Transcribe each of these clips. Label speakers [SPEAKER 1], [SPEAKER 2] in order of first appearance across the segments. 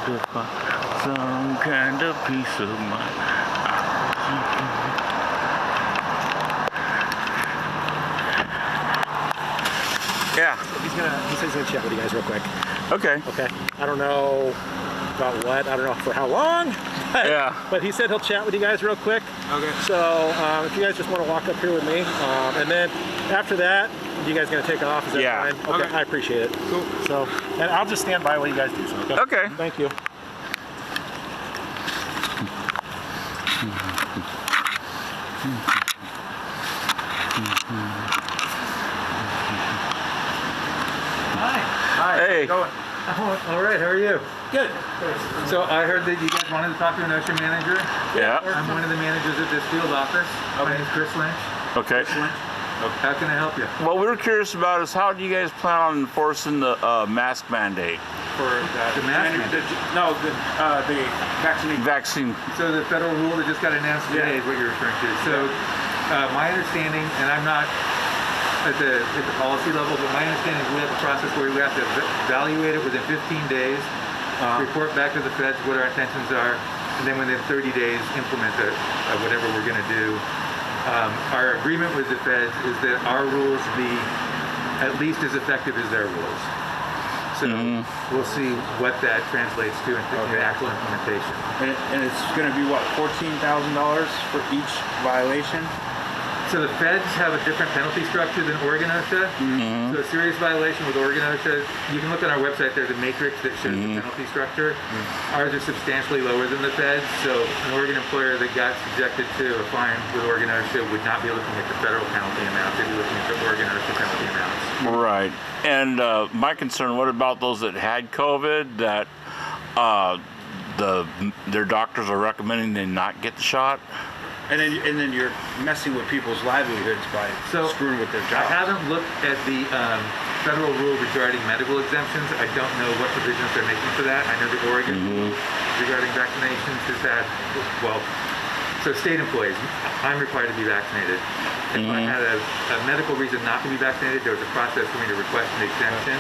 [SPEAKER 1] some kind of peace of mind. Yeah.
[SPEAKER 2] He says he's gonna chat with you guys real quick.
[SPEAKER 1] Okay.
[SPEAKER 2] Okay. I don't know about what. I don't know for how long.
[SPEAKER 1] Yeah.
[SPEAKER 2] But he said he'll chat with you guys real quick.
[SPEAKER 1] Okay.
[SPEAKER 2] So if you guys just want to walk up here with me, and then after that, you guys gonna take off? Is that
[SPEAKER 1] Yeah.
[SPEAKER 2] fine? Okay. I appreciate it.
[SPEAKER 1] Cool.
[SPEAKER 2] So, and I'll just stand by while you guys do so. Okay.
[SPEAKER 1] Okay.
[SPEAKER 2] Thank you.
[SPEAKER 3] Hi.
[SPEAKER 1] Hey.
[SPEAKER 3] How's it going?
[SPEAKER 2] Oh, all right. How are you?
[SPEAKER 3] Good. So I heard that you guys wanted to talk to an Osha manager.
[SPEAKER 1] Yeah.
[SPEAKER 3] I'm one of the managers at this field office. My name is Chris Lynch.
[SPEAKER 1] Okay.
[SPEAKER 3] How can I help you?
[SPEAKER 1] What we were curious about is how do you guys plan on enforcing the mask mandate?
[SPEAKER 4] For
[SPEAKER 3] The mask mandate?
[SPEAKER 4] the vaccination.
[SPEAKER 1] Vaccine.
[SPEAKER 3] So the federal rule that just got announced today is what you're referring to. So my understanding, and I'm not at the policy level, but my understanding is we have a process where we have to evaluate it within 15 days, report back to the feds what our intentions are, and then within 30 days implement whatever we're going to do. Our agreement with the feds is that our rules be at least as effective as their rules. So we'll see what that translates to in actual implementation.
[SPEAKER 4] And it's going to be what, $14,000 for each violation?
[SPEAKER 3] So the feds have a different penalty structure than Oregon OSHA. So a serious violation with Oregon OSHA, you can look on our website, there's a matrix that shows the penalty structure. Ours are substantially lower than the feds, so an Oregon employer that got subjected to a fine with Oregon OSHA would not be looking at the federal penalty amount, they'd be looking at the Oregon OSHA penalty amounts.
[SPEAKER 1] Right. And my concern, what about those that had COVID that their doctors are recommending they not get the shot?
[SPEAKER 4] And then you're messing with people's livelihoods by screwing with their
[SPEAKER 3] I
[SPEAKER 4] jobs.
[SPEAKER 3] haven't looked at the federal rule regarding medical exemptions. I don't know what provisions they're making for that. I know the Oregon rule regarding vaccinations is that, well, so state employees, I'm required to be vaccinated. If I had a medical reason not to be vaccinated, there was a process for me to request an exemption.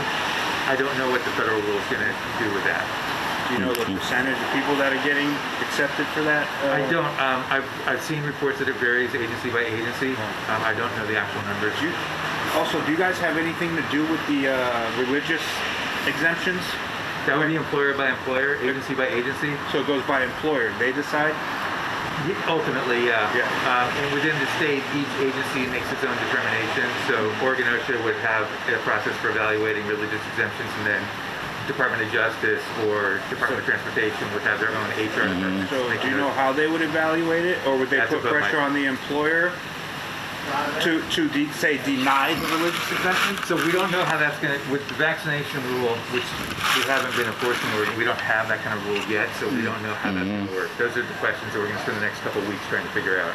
[SPEAKER 3] I don't know what the federal rule is going to do with that.
[SPEAKER 4] Do you know the percentage of people that are getting accepted for that?
[SPEAKER 3] I don't. I've seen reports that it varies agency by agency. I don't know the actual numbers.
[SPEAKER 4] Also, do you guys have anything to do with the religious exemptions?
[SPEAKER 3] That would be employer by employer, agency by agency.
[SPEAKER 4] So it goes by employer. They decide?
[SPEAKER 3] Ultimately, yeah. And within the state, each agency makes its own determination. So Oregon OSHA would have a process for evaluating religious exemptions, and then Department of Justice or Department of Transportation would have their own HR department.
[SPEAKER 4] So do you know how they would evaluate it? Or would they
[SPEAKER 3] That's
[SPEAKER 4] put
[SPEAKER 3] above
[SPEAKER 4] pressure on the employer to say deny the religious exemption?
[SPEAKER 3] So we don't know how that's going to, with the vaccination rule, which we haven't been enforcing, we don't have that kind of rule yet, so we don't know how that's going to work. Those are the questions that we're going to spend the next couple of weeks trying to figure out.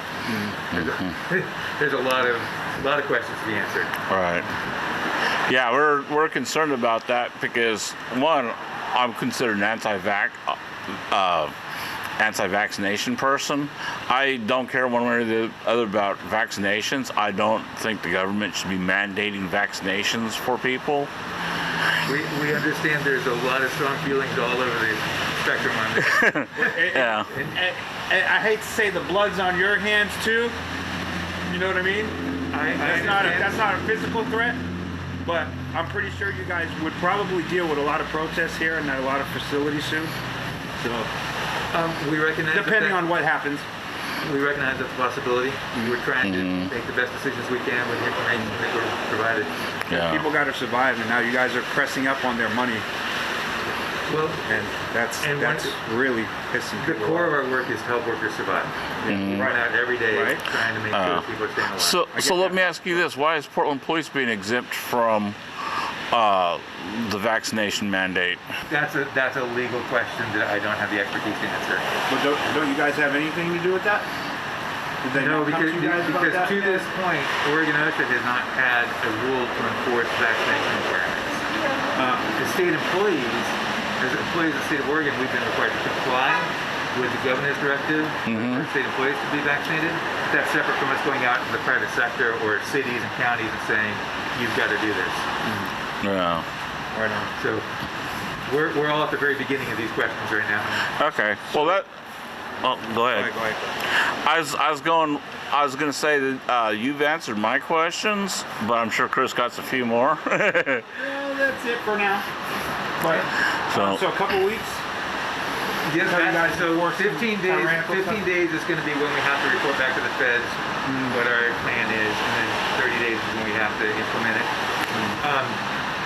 [SPEAKER 3] There's a lot of questions to be answered.
[SPEAKER 1] Right. Yeah, we're concerned about that because one, I'm considered an anti-vaccination person. I don't care one way or the other about vaccinations. I don't think the government should be mandating vaccinations for people.
[SPEAKER 3] We understand there's a lot of strong feelings all over the spectrum on this.
[SPEAKER 1] Yeah.
[SPEAKER 4] And I hate to say the blood's on your hands too. You know what I mean? That's not a physical threat, but I'm pretty sure you guys would probably deal with a lot of protests here and a lot of facilities soon. So
[SPEAKER 3] we recognize
[SPEAKER 4] depending on what happens.
[SPEAKER 3] We recognize that's a possibility. We're trying to make the best decisions we can with the information that we're provided.
[SPEAKER 1] Yeah.
[SPEAKER 4] People got to survive, and now you guys are pressing up on their money.
[SPEAKER 3] Well,
[SPEAKER 4] And that's really pissing
[SPEAKER 3] the
[SPEAKER 4] people
[SPEAKER 3] core of
[SPEAKER 4] off.
[SPEAKER 3] our work is to help workers survive. We're right out every day trying to make sure people are staying alive.
[SPEAKER 1] So let me ask you this: why is Portland Police being exempt from the vaccination mandate?
[SPEAKER 3] That's a legal question that I don't have the expertise to answer.
[SPEAKER 4] But don't you guys have anything to do with that? Did they
[SPEAKER 3] No,
[SPEAKER 4] not come
[SPEAKER 3] because
[SPEAKER 4] to you guys about that?
[SPEAKER 3] to this point, Oregon OSHA has not had a rule to enforce vaccination requirements. The state employees, as employees of the state of Oregon, we've been required to comply with the governor's directive for state employees to be vaccinated. That's separate from us going out in the private sector or cities and counties and saying, you've got to do this.
[SPEAKER 1] Yeah.
[SPEAKER 4] Right on.
[SPEAKER 3] So we're all at the very beginning of these questions right now.
[SPEAKER 1] Okay. Well, that. Oh, go ahead.
[SPEAKER 4] Go ahead.
[SPEAKER 1] I was going to say that you've answered my questions, but I'm sure Chris got a few more.
[SPEAKER 4] Well, that's it for now. But so a couple weeks.
[SPEAKER 3] Yes,
[SPEAKER 4] Tell you guys
[SPEAKER 3] so
[SPEAKER 4] before
[SPEAKER 3] 15 days.
[SPEAKER 4] tyrannical
[SPEAKER 3] 15
[SPEAKER 4] stuff?
[SPEAKER 3] days is going to be when we have to report back to the feds what our plan is, and then 30 days is when we have to implement it.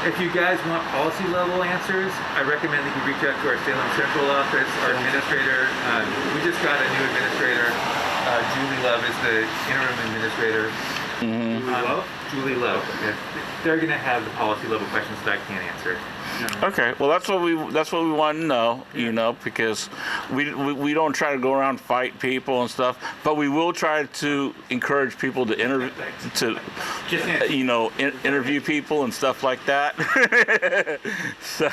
[SPEAKER 3] If you guys want policy level answers, I recommend that you reach out to our Salem Central office. Our administrator, we just got a new administrator. Julie Love is the interim administrator. Julie Love. Okay. They're going to have the policy level questions that I can't answer.
[SPEAKER 1] Okay, well that's what we want to know, you know, because we don't try to go around and fight people and stuff, but we will try to encourage people to interview people and stuff like that. So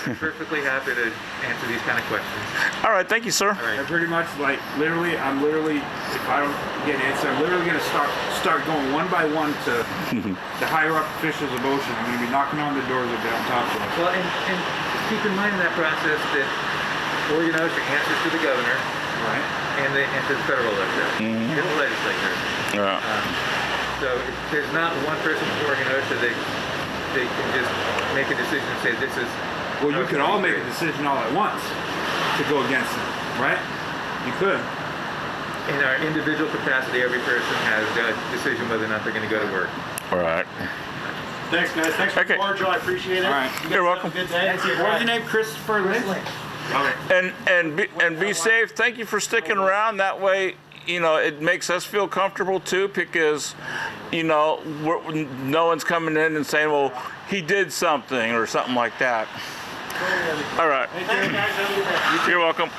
[SPEAKER 3] I'm perfectly happy to answer these kind of questions.
[SPEAKER 1] all right, thank you, sir.
[SPEAKER 3] All right.
[SPEAKER 4] I pretty much like I'm literally if I don't get an answer, I'm literally gonna start going one by one to the higher up officials of Osha. I'm gonna be knocking on the doors if they're on top of us.
[SPEAKER 3] Well, and keep in mind in that process that Oregon Osha answers to the governor,
[SPEAKER 4] Right.
[SPEAKER 3] and to the federal legislature, and the legislature.
[SPEAKER 1] Yeah.
[SPEAKER 3] So there's not one person from Oregon Osha that they can just make a decision and say this is.
[SPEAKER 4] Well, you could all make a decision all at once to go against them, right? You could.
[SPEAKER 3] In our individual capacity, every person has a decision whether or not they're going to go to work.
[SPEAKER 1] All right.
[SPEAKER 2] Thanks, guys. Thanks for
[SPEAKER 1] Okay.
[SPEAKER 2] the cordial. I appreciate it.
[SPEAKER 4] All right.
[SPEAKER 2] You guys
[SPEAKER 1] You're
[SPEAKER 2] have
[SPEAKER 1] welcome.
[SPEAKER 2] a good day.
[SPEAKER 4] What was your name? Christopher Lynch? Okay.
[SPEAKER 1] And be safe. Thank you for sticking around. That way, you know, it makes us feel comfortable too, because, you know, no one's coming in and saying, well, he did something or something like that. All right.
[SPEAKER 2] Thank you, guys. Have a good day.
[SPEAKER 1] You're welcome.